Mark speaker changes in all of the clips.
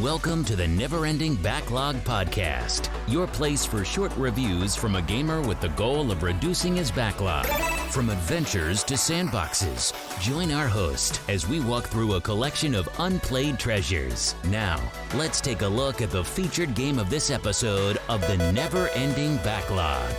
Speaker 1: Welcome to the Never Ending Backlog podcast, your place for short reviews from a gamer with the goal of reducing his backlog. From adventures to sandboxes, join our host as we walk through a collection of unplayed treasures. Now, let's take a look at the featured game of this episode of the Never Ending Backlog.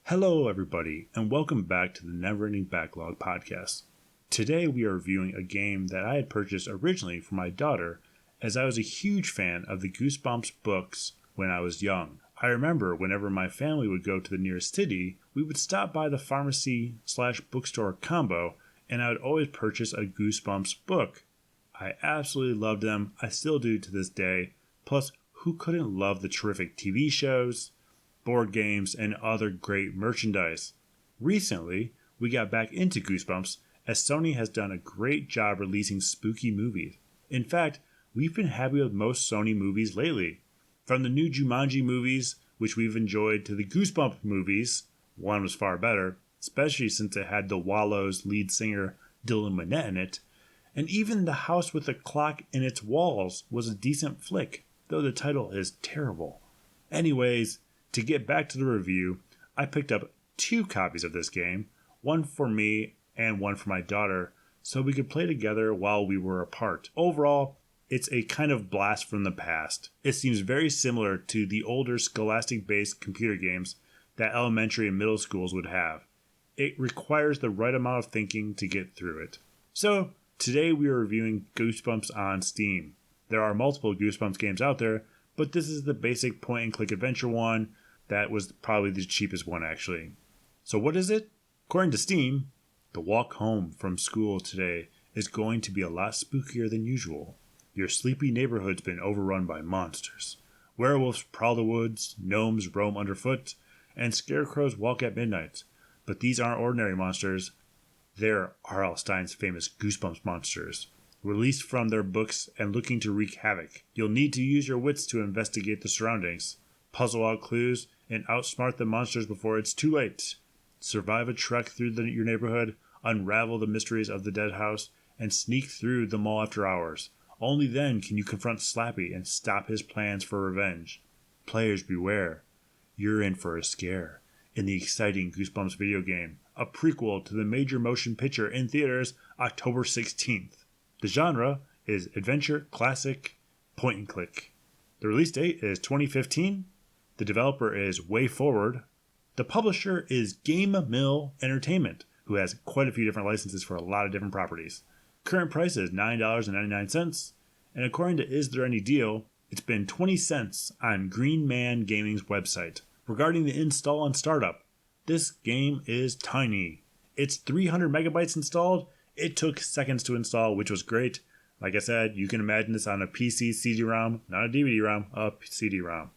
Speaker 2: Hello, everybody, and welcome back to the Never Ending Backlog podcast. Today we are reviewing a game that I had purchased originally for my daughter, as I was a huge fan of the Goosebumps books when I was young. I remember whenever my family would go to the nearest city, we would stop by the pharmacy/bookstore combo, and I would always purchase a Goosebumps book. I absolutely loved them, I still do to this day, plus who couldn't love the terrific TV shows, board games, and other great merchandise. Recently, we got back into Goosebumps, as Sony has done a great job releasing spooky movies. In fact, we've been happy with most Sony movies lately. From the new Jumanji movies, which we've enjoyed, to the Goosebumps movies, one was far better, especially since it had the Wallows lead singer Dylan Minnette in it, and even The House with the Clock in Its Walls was a decent flick, though the title is terrible. Anyways, to get back to the review, I picked up 2 copies of this game, one for me and one for my daughter, so we could play together while we were apart. Overall, it's a kind of blast from the past. It seems very similar to the older Scholastic-based computer games that elementary and middle schools would have. It requires the right amount of thinking to get through it. So, today we are reviewing Goosebumps on Steam. There are multiple Goosebumps games out there, but this is the basic point-and-click adventure one that was probably the cheapest one, actually. So what is it? According to Steam, the walk home from school today is going to be a lot spookier than usual. Your sleepy neighborhood's been overrun by monsters. Werewolves prowl the woods, gnomes roam underfoot, and scarecrows walk at midnight. But these aren't ordinary monsters. They're R.L. Stine's famous Goosebumps monsters, released from their books and looking to wreak havoc. You'll need to use your wits to investigate the surroundings, puzzle out clues, and outsmart the monsters before it's too late. Survive a trek through your neighborhood, unravel the mysteries of the dead house, and sneak through the mall after hours. Only then can you confront Slappy and stop his plans for revenge. Players beware. You're in for a scare in the exciting Goosebumps video game, a prequel to the major motion picture in theaters October 16th. The genre is adventure, classic, point and click. The release date is 2015. The developer is WayForward. The publisher is Game Mill Entertainment, who has quite a few different licenses for a lot of different properties. Current price is $9.99, and according to Is There Any Deal, it's been 20 cents on Green Man Gaming's website. Regarding the install and startup, this game is tiny. It's 300 megabytes installed. It took seconds to install, which was great. Like I said, you can imagine this on a PC CD-ROM, not a DVD-ROM, a CD-ROM.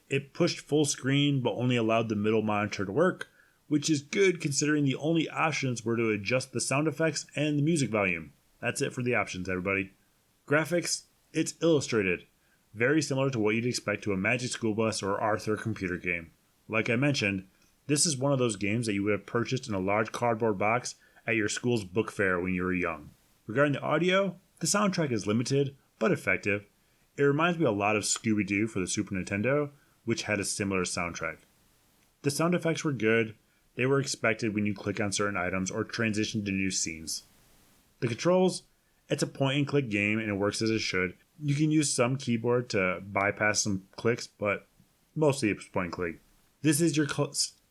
Speaker 2: It pushed full screen but only allowed the middle monitor to work, which is good considering the only options were to adjust the sound effects and the music volume. That's it for the options, everybody. Graphics, it's illustrated. Very similar to what you'd expect to a Magic School Bus or Arthur computer game. Like I mentioned, this is one of those games that you would have purchased in a large cardboard box at your school's book fair when you were young. Regarding the audio, the soundtrack is limited but effective. It reminds me a lot of Scooby-Doo for the Super Nintendo, which had a similar soundtrack. The sound effects were good. They were expected when you click on certain items or transition to new scenes. The controls, it's a point-and-click game and it works as it should. You can use some keyboard to bypass some clicks, but mostly it's point-and-click. This is your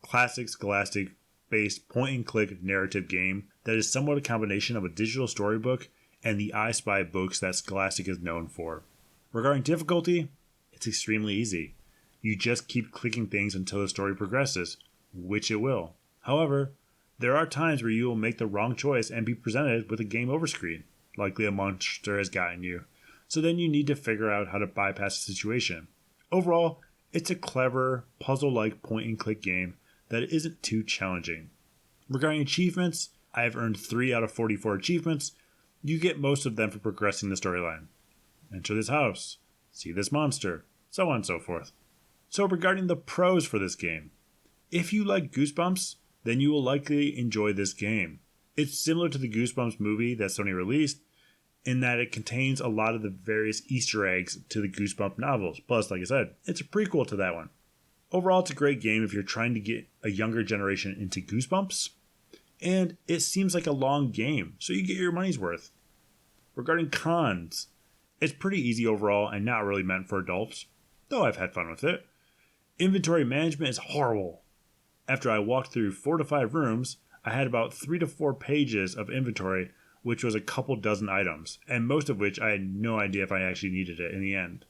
Speaker 2: classic Scholastic-based point-and-click narrative game that is somewhat a combination of a digital storybook and the I Spy books that Scholastic is known for. Regarding difficulty, it's extremely easy. You just keep clicking things until the story progresses, which it will. However, there are times where you will make the wrong choice and be presented with a game over screen. Likely a monster has gotten you. So then you need to figure out how to bypass the situation. Overall, it's a clever, puzzle-like point-and-click game that isn't too challenging. Regarding achievements, I have earned 3 out of 44 achievements. You get most of them for progressing the storyline. Enter this house, see this monster, so on and so forth. So regarding the pros for this game, if you like Goosebumps, then you will likely enjoy this game. It's similar to the Goosebumps movie that Sony released in that it contains a lot of the various Easter eggs to the Goosebumps novels. Plus, like I said, it's a prequel to that one. Overall, it's a great game if you're trying to get a younger generation into Goosebumps. And it seems like a long game, so you get your money's worth. Regarding cons, it's pretty easy overall and not really meant for adults, though I've had fun with it. Inventory management is horrible. After I walked through 4 to 5 rooms, I had about 3 to 4 pages of inventory, which was a couple dozen items, and most of which I had no idea if I actually needed it in the end.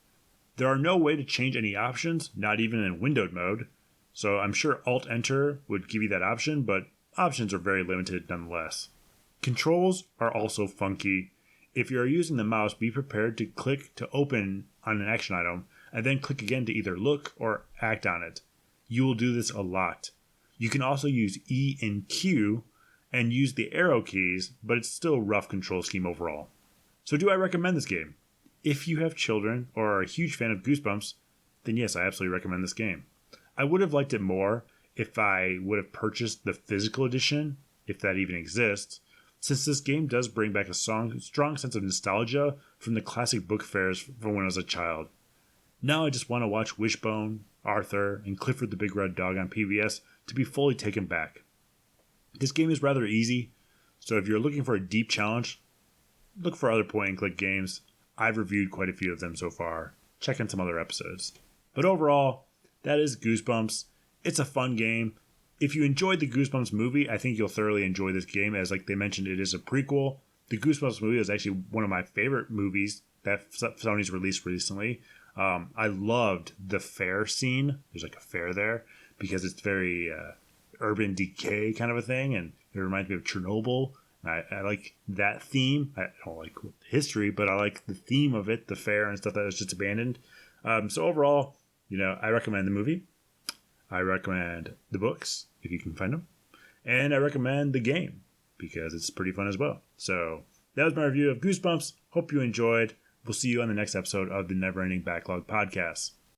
Speaker 2: There are no way to change any options, not even in windowed mode, so I'm sure Alt-Enter would give you that option, but options are very limited nonetheless. Controls are also funky. If you are using the mouse, be prepared to click to open on an action item, and then click again to either look or act on it. You will do this a lot. You can also use E and Q and use the arrow keys, but it's still a rough control scheme overall. So do I recommend this game? If you have children or are a huge fan of Goosebumps, then yes, I absolutely recommend this game. I would have liked it more if I would have purchased the physical edition, if that even exists, since this game does bring back a strong sense of nostalgia from the classic book fairs from when I was a child. Now I just want to watch Wishbone, Arthur, and Clifford the Big Red Dog on PBS to be fully taken back. This game is rather easy, so if you're looking for a deep challenge, look for other point-and-click games. I've reviewed quite a few of them so far. Check in some other episodes. But overall, that is Goosebumps. It's a fun game. If you enjoyed the Goosebumps movie, I think you'll thoroughly enjoy this game. As like they mentioned, it is a prequel. The Goosebumps movie is actually one of my favorite movies that Sony's released recently. I loved the fair scene. There's like a fair there because it's very urban decay kind of a thing, and it reminds me of Chernobyl. I like that theme. I don't like history, but I like the theme of it, the fair and stuff that was just abandoned. So overall, I recommend the movie. I recommend the books, if you can find them. And I recommend the game, because it's pretty fun as well. So that was my review of Goosebumps. Hope you enjoyed. We'll see you on the next episode of the Never Ending Backlog podcast.